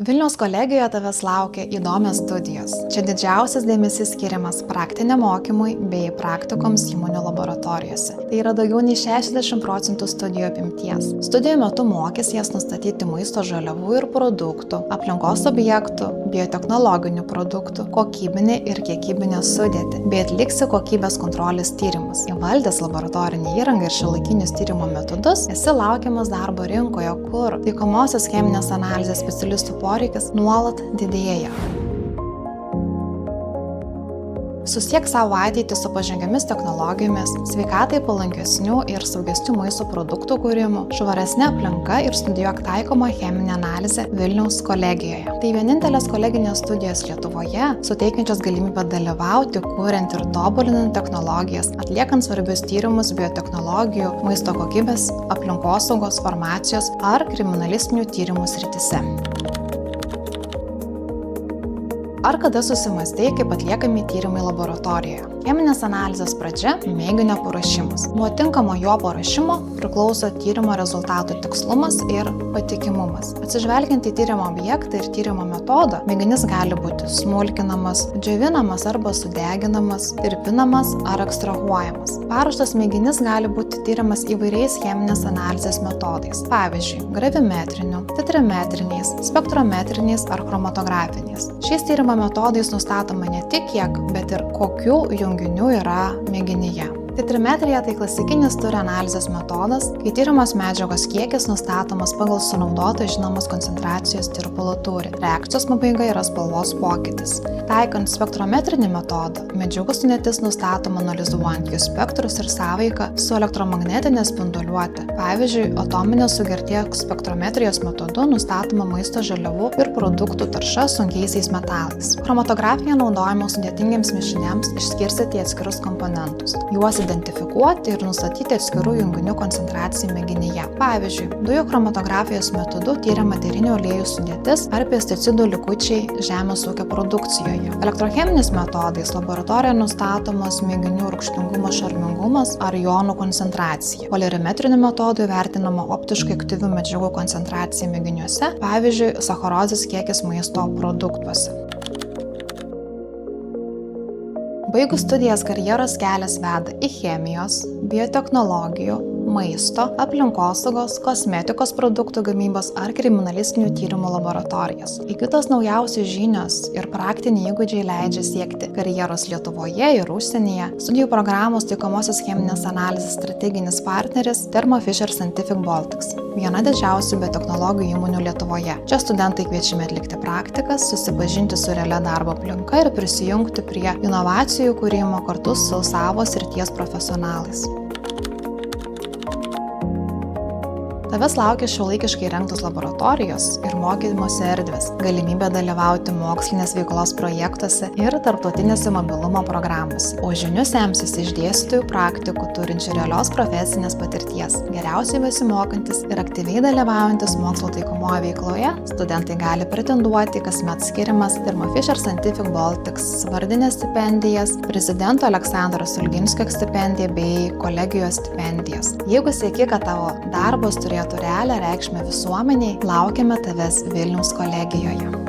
Vilniaus kolegijoje tavęs laukia įdomios studijos. Čia didžiausias dėmesys skiriamas praktiniam mokymui bei praktikoms įmonių laboratorijose. Tai yra daugiau nei 60% studijų apimties. Studijų metu mokysies nustatyti maisto žaliavų ir produktų, aplinkos objektų, biotechnologinių produktų, kokybinę ir kiekybinę sudėtį, bei atliksi kokybės kontrolės tyrimus. Įvaldęs laboratorinį įrangą ir šiuolaikinius tyrimo metodus, esi laukiamas darbo rinkoje, kur taikomosios cheminės analizės specialistų poreikis nuolat didėja. Susiek savo ateitį su pažangiamis technologijomis, sveikatai palankesnių ir saugesnių maisto produktų kūrimu, švaresnė aplinka ir studijuok taikomą cheminę analizę Vilniaus kolegijoje. Tai vienintelės koleginės studijos Lietuvoje, suteikiančios galimybę dalyvauti, kuriant ir tobulinant technologijas, atliekant svarbius tyrimus biotechnologijų, maisto kokybės, aplinkosaugos, farmacijos ar kriminalistinių tyrimų srityse. Ar kada susimąstei, kaip atliekami tyrimai laboratorijoje? Cheminės analizės pradžia – mėginio paruošimas. Nuo tinkamo jo paruošimo priklauso tyrimo rezultatų tikslumas ir patikimumas. Atsižvelgiant į tyrimo objektą ir tyrimo metodą, mėginys gali būti smulkinamas, džiovinamas arba sudeginamas, tirpinamas ar ekstrahuojamas. Paruoštas mėginys gali būti tyriamas įvairiais cheminės analizės metodais, pavyzdžiui, gravimetriniu, titrimetriniais, spektrometriniais ar chromatografiniais. Šiais tyrimo metodais nustatoma ne tik kiek, bet ir kokių junginių yra mėginyje. Titrimetrija tai klasikinis turi analizės metodas, kai tyrimos medžiagos kiekis nustatomas pagal sunaudotą žinomos koncentracijos tirpalo tūrį. Reakcijos pabaiga yra spalvos pokytis. Taikant spektrometrinį metodą, medžiagų sudėtis nustatoma analizuojant jų spektrus ir sąveiką su elektromagnetinė spinduliuote. Pavyzdžiui, atominės sugerties spektrometrijos metodu nustatoma maisto žaliavų ir produktų tarša sunkiaisiais metalais. Chromatografija naudojama sudėtingiems mišiniams išskirstyti į atskirus komponentus. Juos identifikuoti ir nustatyti atskirų junginių koncentraciją mėginyje. Pavyzdžiui, dujų chromatografijos metodu tyriama eterinių aliejų sudėtis ar pesticidų likučiai žemės ūkio produkcijoje. Elektrocheminiais metodais laboratorijoje nustatomos mėginių rūgštingumo šarmingumas ar jonų koncentracija. Polarimetriniu metodu įvertinama optiškai aktyvių medžiagų koncentracija mėginiuose, pavyzdžiui, sacharozės kiekis maisto produktuose. Baigus studijas karjeros kelias veda į chemijos, biotechnologijų, maisto, aplinkosaugos, kosmetikos produktų gamybos ar kriminalistinių tyrimų laboratorijas. Įgytos naujausios žinios ir praktiniai įgūdžiai leidžia siekti karjeros Lietuvoje ir užsienyje. Studijų programos taikomosios cheminės analizės strateginis partneris Thermo Fisher Scientific Baltics, viena didžiausių biotechnologijų įmonių Lietuvoje. Čia studentai kviečiami atlikti praktikas, susipažinti su realia darbo aplinka ir prisijungti prie inovacijų kūrimo kartu su savo srities profesionalais. Tavęs laukia šiuolaikiškai įrengtos laboratorijos ir mokymosi erdvės, galimybė dalyvauti mokslinės veiklos projektuose ir tarptautinėse mobilumo programose. O žinių semsis iš dėstytojų praktikų turinčių realios profesinės patirties. Geriausiai besimokantis ir aktyviai dalyvaujantis mokslo taikomoje veikloje, studentai gali pretenduoti kasmet skiriamas Thermo Fisher Scientific Baltics vardinės stipendijas, prezidento Aleksandro Stulginskio stipendiją bei kolegijos stipendijas. Jeigu sieki, kad tavo darbas turėtų realią reikšmę visuomeniai, laukiame tavęs Vilniaus kolegijoje.